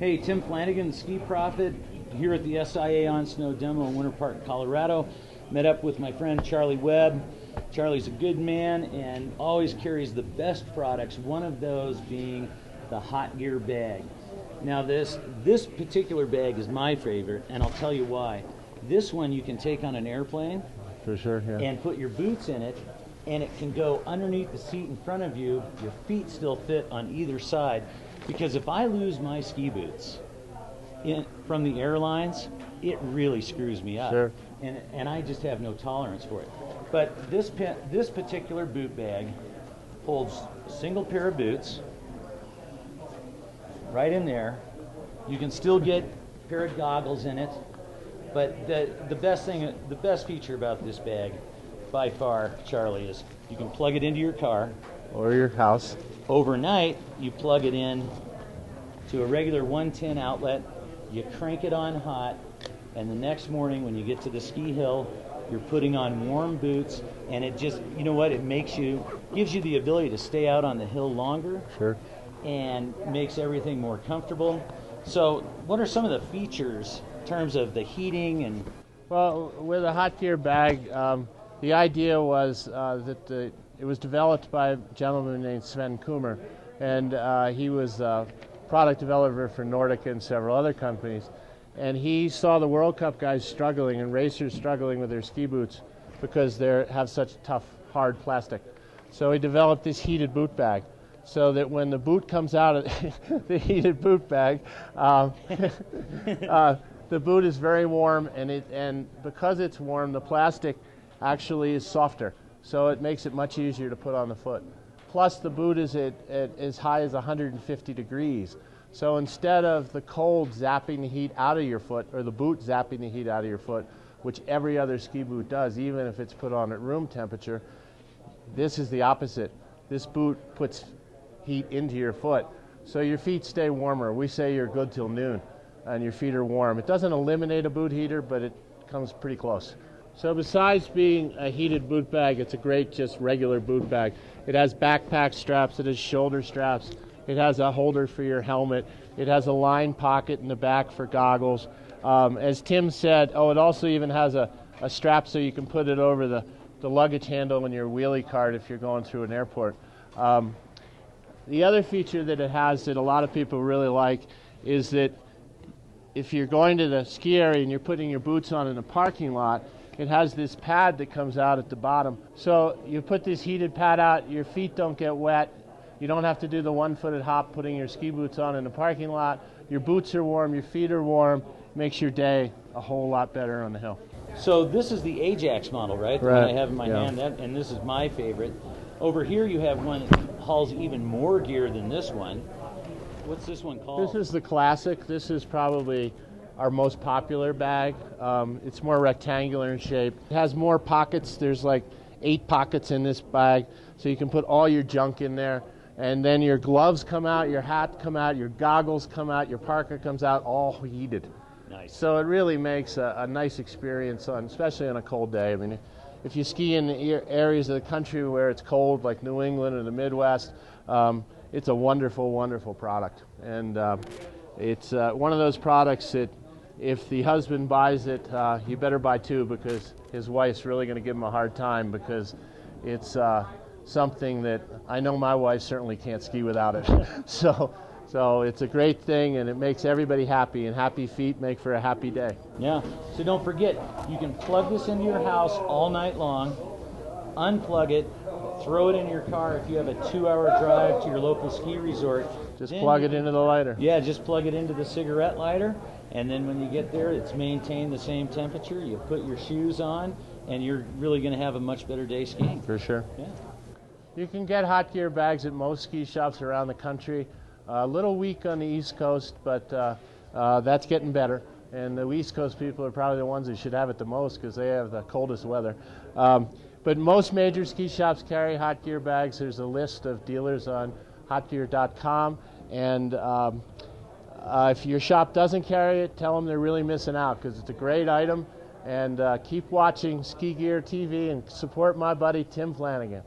Hey, Tim Flanagan, the Ski Prophet, here at the SIA On Snow demo in Winter Park, Colorado. Met up with my friend Charlie Webb. Charlie's a good man and always carries the best products, one of those being the Hot Gear bag. Now this particular bag is my favorite, and I'll tell you why. This one you can take on an airplane. For sure, yeah. And put your boots in it, and it can go underneath the seat in front of you. Your feet still fit on either side. Because if I lose my ski boots from the airlines, it really screws me up. Sure. And I just have no tolerance for it. But this particular boot bag holds a single pair of boots right in there. You can still get a pair of goggles in it. But the best feature about this bag, by far, Charlie, is you can plug it into your car. Or your house. Overnight, you plug it in to a regular 110 outlet, you crank it on hot, and the next morning when you get to the ski hill, you're putting on warm boots, and it just, you know what, it gives you the ability to stay out on the hill longer. Sure. And makes everything more comfortable. So what are some of the features in terms of the heating and? Well, with a Hot Gear bag, the idea was that it was developed by a gentleman named Sven Kummer, and he was a product developer for Nordic and several other companies. And he saw the World Cup guys struggling and racers struggling with their ski boots because they have such tough, hard plastic. So he developed this heated boot bag, so that when the boot comes out of the heated boot bag, the boot is very warm, and because it's warm, the plastic actually is softer. So it makes it much easier to put on the foot. Plus the boot is at as high as 150 degrees. So instead of the cold zapping the heat out of your foot, or the boot zapping the heat out of your foot, which every other ski boot does, even if it's put on at room temperature, this is the opposite. This boot puts heat into your foot. So your feet stay warmer. We say you're good till noon and your feet are warm. It doesn't eliminate a boot heater, but it comes pretty close. So besides being a heated boot bag, it's a great just regular boot bag. It has backpack straps, it has shoulder straps, it has a holder for your helmet, it has a line pocket in the back for goggles. As Tim said, it also even has a strap so you can put it over the luggage handle in your wheelie cart if you're going through an airport. The other feature that it has that a lot of people really like is that if you're going to the ski area and you're putting your boots on in a parking lot, it has this pad that comes out at the bottom. So you put this heated pad out, your feet don't get wet, you don't have to do the one-footed hop putting your ski boots on in the parking lot, your boots are warm, your feet are warm, makes your day a whole lot better on the hill. So this is the Ajax model, right? The one I have in my hand, and this is my favorite. Over here you have one that hauls even more gear than this one. What's this one called? This is the Classic. This is probably our most popular bag. It's more rectangular in shape. It has more pockets. There's like 8 pockets in this bag, so you can put all your junk in there. And then your gloves come out, your hat come out, your goggles come out, your parka comes out, all heated. Nice. So it really makes a nice experience, especially on a cold day. I mean, if you ski in areas of the country where it's cold, like New England or the Midwest, it's a wonderful, wonderful product. And it's one of those products that if the husband buys it, you better buy 2, because his wife's really going to give him a hard time, because it's something that I know my wife certainly can't ski without it. So it's a great thing, and it makes everybody happy, and happy feet make for a happy day. Yeah, so don't forget, you can plug this into your house all night long, unplug it, throw it in your car if you have a 2-hour drive to your local ski resort. Just plug it into the lighter. Yeah, just plug it into the cigarette lighter, and then when you get there, it's maintained the same temperature. You put your shoes on, and you're really going to have a much better day skiing. For sure. Yeah. You can get Hot Gear bags at most ski shops around the country. A little weak on the East Coast, but that's getting better. And the East Coast people are probably the ones that should have it the most, because they have the coldest weather. But most major ski shops carry Hot Gear bags. There's a list of dealers on hotgear.com. And if your shop doesn't carry it, tell them they're really missing out, because it's a great item. And keep watching Ski Gear TV and support my buddy Tim Flanagan.